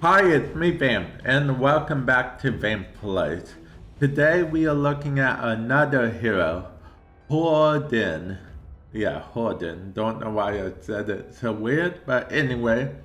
Hi, it's me Vamp, and welcome back to Vamp Plays. Today we are looking at another hero, Hordin. Yeah, Hordin. Don't know why I said it so weird, but anyway,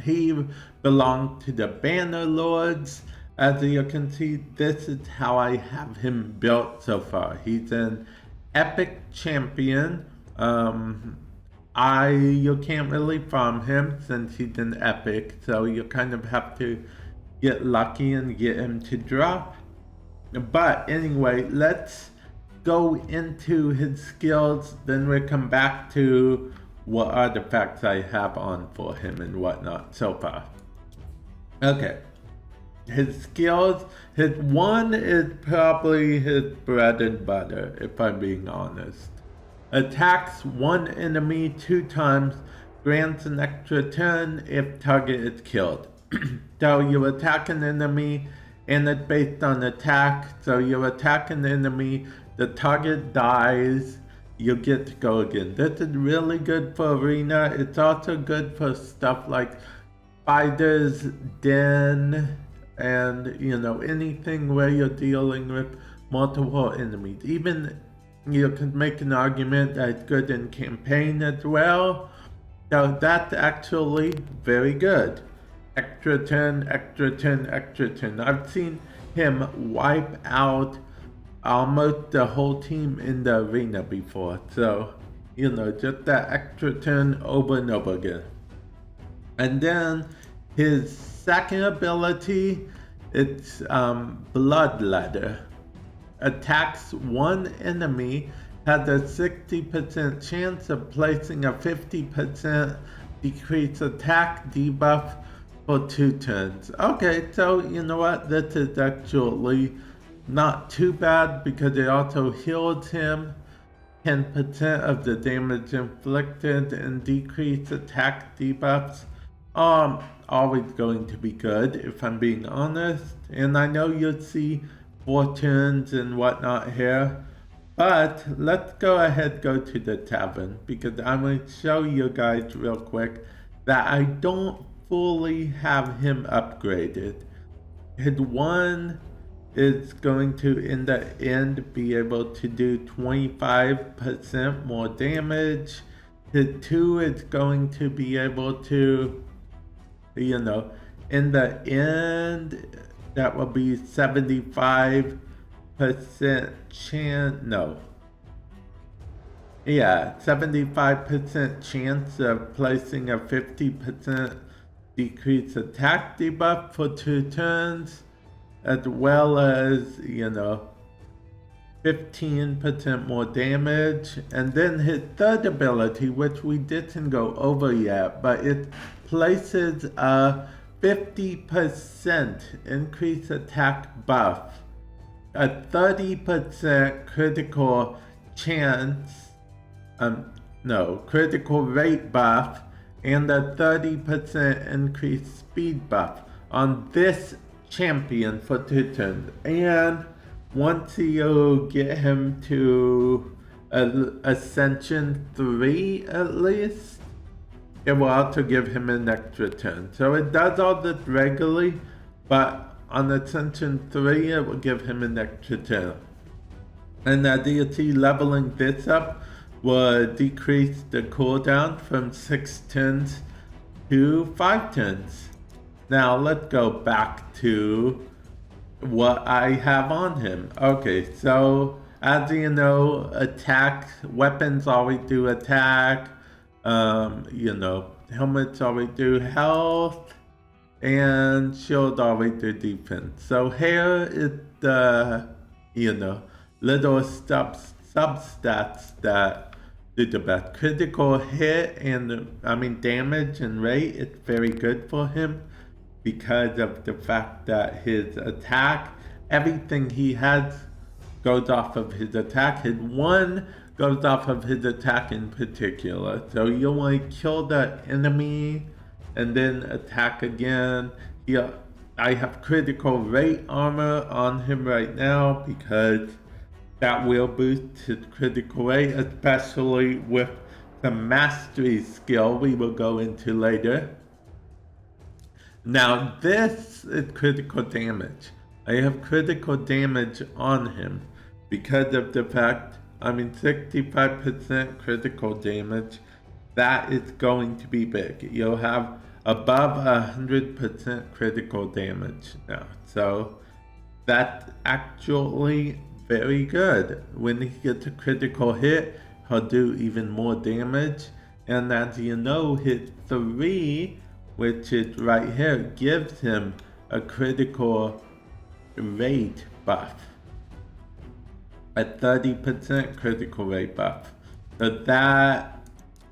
he belonged to the Banner Lords. As you can see, this is how I have him built so far. He's an epic champion. You can't really farm him since he's an epic, so you kind of have to get lucky and get him to drop. But anyway, let's go into his skills, then we'll come back to what artifacts I have on for him and whatnot so far. Okay. His skills, his one is probably his bread and butter, if I'm being honest. Attacks one enemy 2 times, grants an extra turn if target is killed. So you attack an enemy and it's based on attack. So you attack an enemy, the target dies, you get to go again. This is really good for arena. It's also good for stuff like Spider's Den and anything where you're dealing with multiple enemies. Even you can make an argument that it's good in campaign as well. So that's actually very good. Extra turn, extra turn, extra turn. I've seen him wipe out almost the whole team in the arena before. So, just that extra turn over and over again. And then his second ability, it's Bloodletter. Attacks one enemy, has a 60% chance of placing a 50% decreased attack debuff for 2 turns. Okay, so you know what? This is actually not too bad because it also heals him 10% of the damage inflicted and decreased attack debuffs. Always going to be good if I'm being honest. And I know you'll see 4 turns and whatnot here. But let's go ahead go to the tavern because I'm going to show you guys real quick that I don't fully have him upgraded. His 1 is going to in the end be able to do 25% more damage. His 2 is going to be able to, in the end, that will be 75% chance, no. Yeah, 75% chance of placing a 50% decreased attack debuff for 2 turns, as well as, 15% more damage. And then his third ability, which we didn't go over yet, but it places a 50% increased attack buff, a 30% critical chance, critical rate buff, and a 30% increased speed buff on this champion for 2 turns. And once you get him to Ascension 3 at least, it will also give him an extra turn. So it does all this regularly, but on Ascension 3 it will give him an extra turn. And as you see, leveling this up will decrease the cooldown from 6 turns to 5 turns. Now let's go back to what I have on him. Okay, so as you know, attack, weapons always do attack, helmets always do health, and shield always do defense. So here is the, little substats that do the best. Critical hit and, damage and rate, it's very good for him because of the fact that his attack, everything he has goes off of his attack. His 1 goes off of his attack in particular. So you want to kill the enemy and then attack again. I have critical rate armor on him right now because that will boost his critical rate, especially with the Masteries skill we will go into later. Now this is critical damage. I have critical damage on him because of the fact, 65% critical damage. That is going to be big. You'll have above 100% critical damage now. So that's actually very good. When he gets a critical hit, he'll do even more damage. And as you know, hit 3, which is right here, gives him a critical rate buff. A 30% critical rate buff. So that,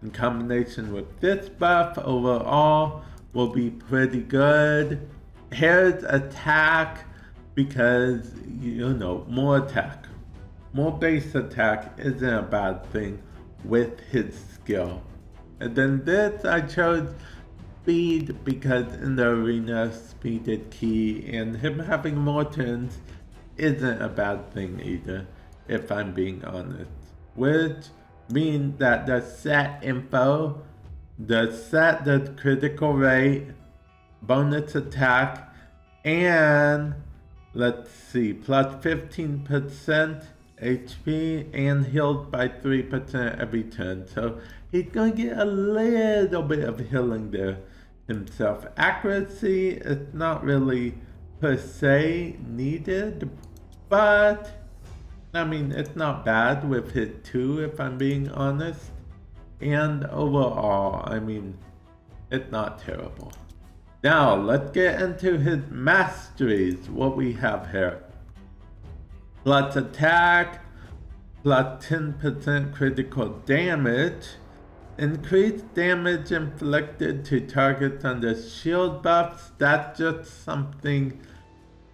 in combination with this buff, overall will be pretty good. Here's attack, because, more attack. More base attack isn't a bad thing with his skill. And then this, I chose speed because in the arena, speed is key, and him having more turns isn't a bad thing either, if I'm being honest. Which means that the set info, the set does critical rate, bonus attack, and let's see, plus 15% HP and healed by 3% every turn. So he's gonna get a little bit of healing there himself. Accuracy is not really per se needed, but it's not bad with hit 2 if I'm being honest. And overall, it's not terrible. Now let's get into his masteries, what we have here. Plus attack, plus 10% critical damage, increased damage inflicted to targets under shield buffs. That's just something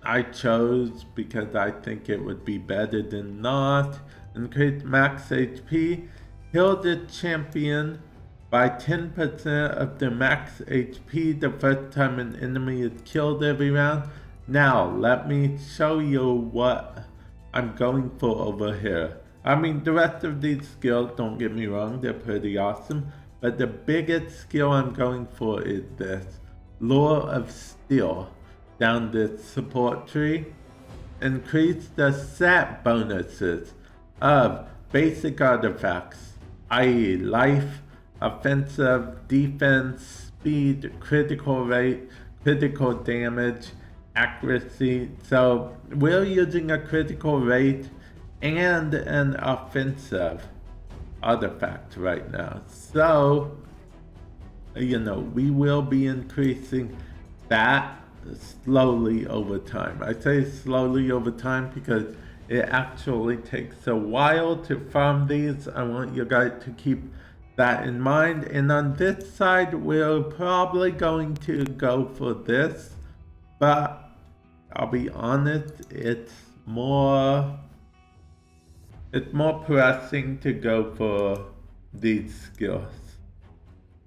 I chose because I think it would be better than not. Increased max HP, heal the champion by 10% of the max HP the first time an enemy is killed every round. Now, let me show you what I'm going for over here. The rest of these skills, don't get me wrong, they're pretty awesome, but the biggest skill I'm going for is this. Lure of Steel. Down this support tree. Increase the set bonuses of basic artifacts, i.e. life, offensive, defense, speed, critical rate, critical damage, accuracy. So we're using a critical rate and an offensive artifact right now. So, we will be increasing that slowly over time. I say slowly over time because it actually takes a while to farm these. I want you guys to keep that in mind. And on this side, we're probably going to go for this, but I'll be honest, it's more pressing to go for these skills.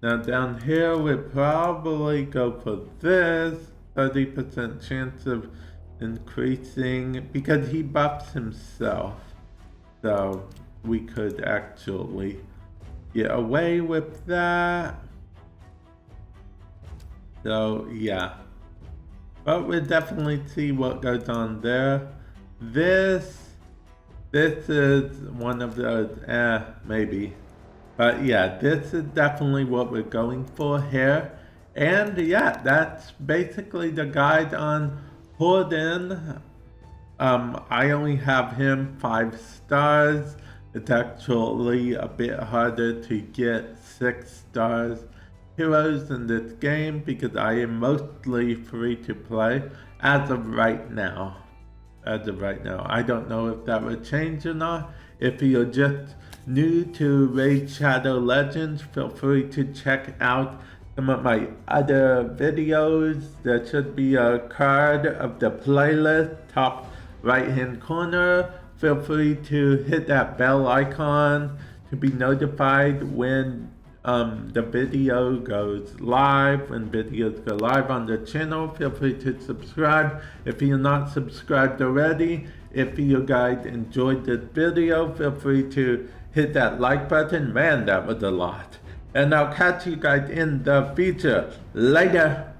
Now down here, we'll probably go for this, 30% chance of increasing, because he buffs himself. So we could actually get away with that. So yeah. But we'll definitely see what goes on there. This is one of those, maybe. But yeah, this is definitely what we're going for here. And yeah, that's basically the guide on Hordin. I only have him 5 stars. It's actually a bit harder to get 6 stars heroes in this game because I am mostly free to play as of right now. I don't know if that will change or not. If you're just new to Raid Shadow Legends, feel free to check out some of my other videos. There should be a card of the playlist top right hand corner. Feel free to hit that bell icon to be notified when the video goes live. When videos go live on the channel, feel free to subscribe if you're not subscribed already. If you guys enjoyed this video, feel free to hit that like button. Man, that was a lot. And I'll catch you guys in the future. Later.